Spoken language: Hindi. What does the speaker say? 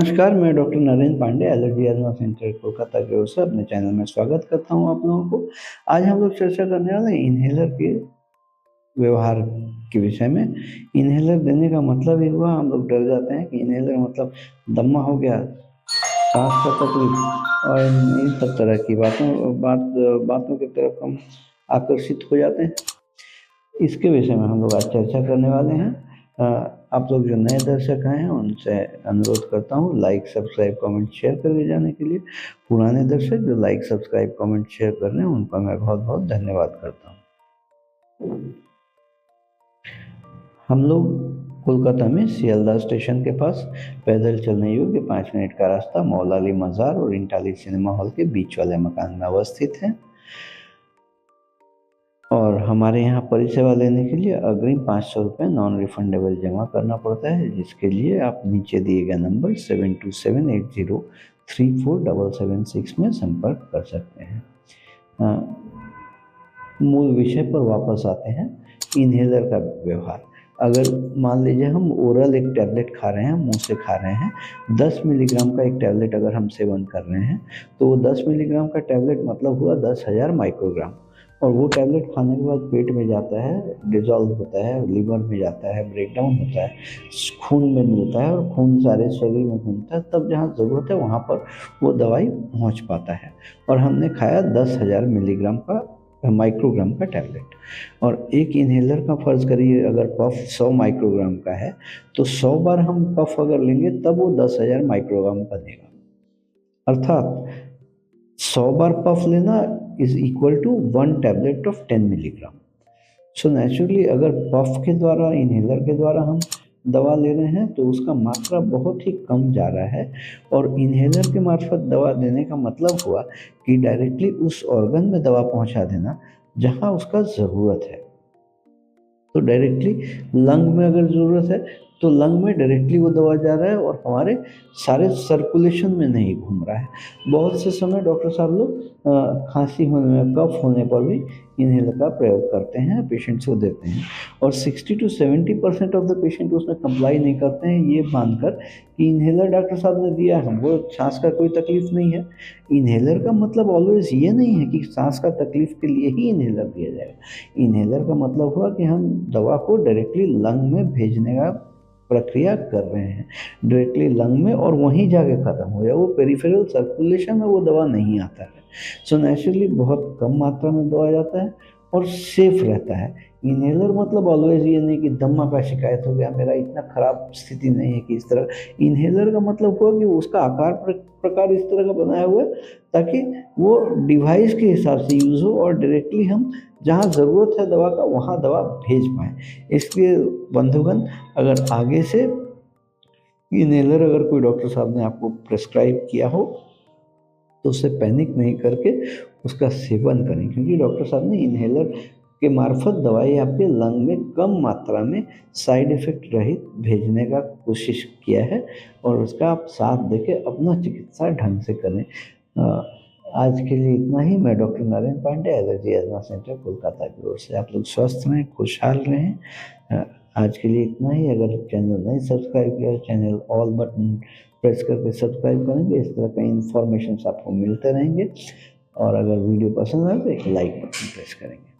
नमस्कार, मैं doctor Narendra Pandey allergy asthma centre Kolkata की ओर से अपने चैनल में स्वागत करता हूं आप लोगों को। आज हम लोग चर्चा करने वाले हैं इन्हेलर के व्यवहार के विषय में। इन्हेलर देने का मतलब ये हुआ, हम लोग डर जाते हैं कि इन्हेलर मतलब दमा हो गया, सांस का तकलीफ और इन सब तरह की बातों की तरफ हम आकर्षित हो जाते हैं। इसके विषय में हम लोग आज चर्चा करने वाले हैं। आप लोग जो नए दर्शक आए हैं उनसे अनुरोध करता हूँ लाइक सब्सक्राइब कमेंट शेयर करके जाने के लिए। पुराने दर्शक जो लाइक सब्सक्राइब कमेंट शेयर कर रहे हैं उनका मैं बहुत बहुत धन्यवाद करता हूँ। हम लोग कोलकाता में सियालदह स्टेशन के पास पैदल चलने योग्य 5 मिनट का रास्ता मौलाली मज़ार और इंटाली सिनेमा हॉल के बीच वाले मकान में अवस्थित है और हमारे यहाँ परिसेवा लेने के लिए अग्रिम 500 रुपये नॉन रिफंडेबल जमा करना पड़ता है, जिसके लिए आप नीचे दिए गए नंबर 7278034776 में संपर्क कर सकते हैं। मूल विषय पर वापस आते हैं, इन्हेलर का व्यवहार। अगर मान लीजिए हम ओरल एक टैबलेट खा रहे हैं, मुंह से खा रहे हैं, 10 मिलीग्राम का एक टैबलेट अगर हम सेवन कर रहे हैं तो वो 10 मिलीग्राम का टैबलेट मतलब हुआ 10,000 माइक्रोग्राम। और वो टैबलेट खाने के बाद पेट में जाता है, डिजॉल्व होता है, लिवर में जाता है, ब्रेकडाउन होता है, खून में मिलता है और खून सारे शरीर में घूमता है। तब जहाँ ज़रूरत है वहाँ पर वो दवाई पहुँच पाता है। और हमने खाया 10,000 मिलीग्राम का माइक्रोग्राम का टैबलेट। और एक इन्हेलर का फ़र्ज़ करिए अगर पफ 100 माइक्रोग्राम का है तो 100 बार हम पफ अगर लेंगे तब वो 10,000 माइक्रोग्राम बनेगा। अर्थात 100 बार पफ लेना is equal to 1 tablet of 10 milligram. So naturally अगर पफ के द्वारा इन्हेलर के द्वारा हम दवा ले रहे हैं तो उसका मात्रा बहुत ही कम जा रहा है। और इन्हेलर के मार्फत दवा देने का मतलब हुआ कि डायरेक्टली उस ऑर्गन में दवा पहुंचा देना जहां उसका ज़रूरत है। तो डायरेक्टली लंग में अगर ज़रूरत है तो लंग में डायरेक्टली वो दवा जा रहा है और हमारे सारे सर्कुलेशन में नहीं घूम रहा है। बहुत से समय डॉक्टर साहब लोग खांसी होने में, कफ होने पर भी इन्हेलर का प्रयोग करते हैं, पेशेंट्स को देते हैं। और 60 to 70% ऑफ द पेशेंट उसमें कंप्लाई नहीं करते हैं, ये मानकर कि इन्हेलर डॉक्टर साहब ने दिया, हमको सांस का कोई तकलीफ नहीं है। इन्हेलर का मतलब ऑलवेज ये नहीं है कि सांस का तकलीफ के लिए ही इन्हेलर दिया जाएगा। इन्हेलर का मतलब हुआ कि हम दवा को डायरेक्टली लंग में भेजने का प्रक्रिया कर रहे हैं, डायरेक्टली लंग में, और वहीं जाके ख़त्म हो जाए, वो पेरिफेरल सर्कुलेशन में वो दवा नहीं आता है। सो नेचुरली बहुत कम मात्रा में दवा जाता है और सेफ रहता है। इन्हेलर मतलब ऑलवेज ये नहीं कि दमा का शिकायत हो गया, मेरा इतना ख़राब स्थिति नहीं है कि इस तरह। इन्हेलर का मतलब हुआ कि उसका आकार प्रकार इस तरह का बनाया हुआ है ताकि वो डिवाइस के हिसाब से यूज़ हो और डायरेक्टली हम जहाँ ज़रूरत है दवा का वहाँ दवा भेज पाएँ। इसलिए बंधुगण, अगर आगे से इन्हेलर अगर कोई डॉक्टर साहब ने आपको प्रेस्क्राइब किया हो तो उससे पैनिक नहीं करके उसका सेवन करें, क्योंकि डॉक्टर साहब ने इन्हेलर के मार्फत दवाई आपके लंग में कम मात्रा में साइड इफ़ेक्ट रहित भेजने का कोशिश किया है और उसका आप साथ देके अपना चिकित्सा ढंग से करें। आज के लिए इतना ही। मैं doctor Narendra Pandey allergy asthma centre Kolkata की ओर से। आप लोग स्वस्थ रहें, खुशहाल रहें। आज के लिए इतना ही। अगर चैनल नहीं सब्सक्राइब किया तो चैनल ऑल बटन प्रेस करके सब्सक्राइब करेंगे, इस तरह का इन्फॉर्मेशन आपको मिलते रहेंगे। और अगर वीडियो पसंद आए तो एक लाइक बटन प्रेस करेंगे।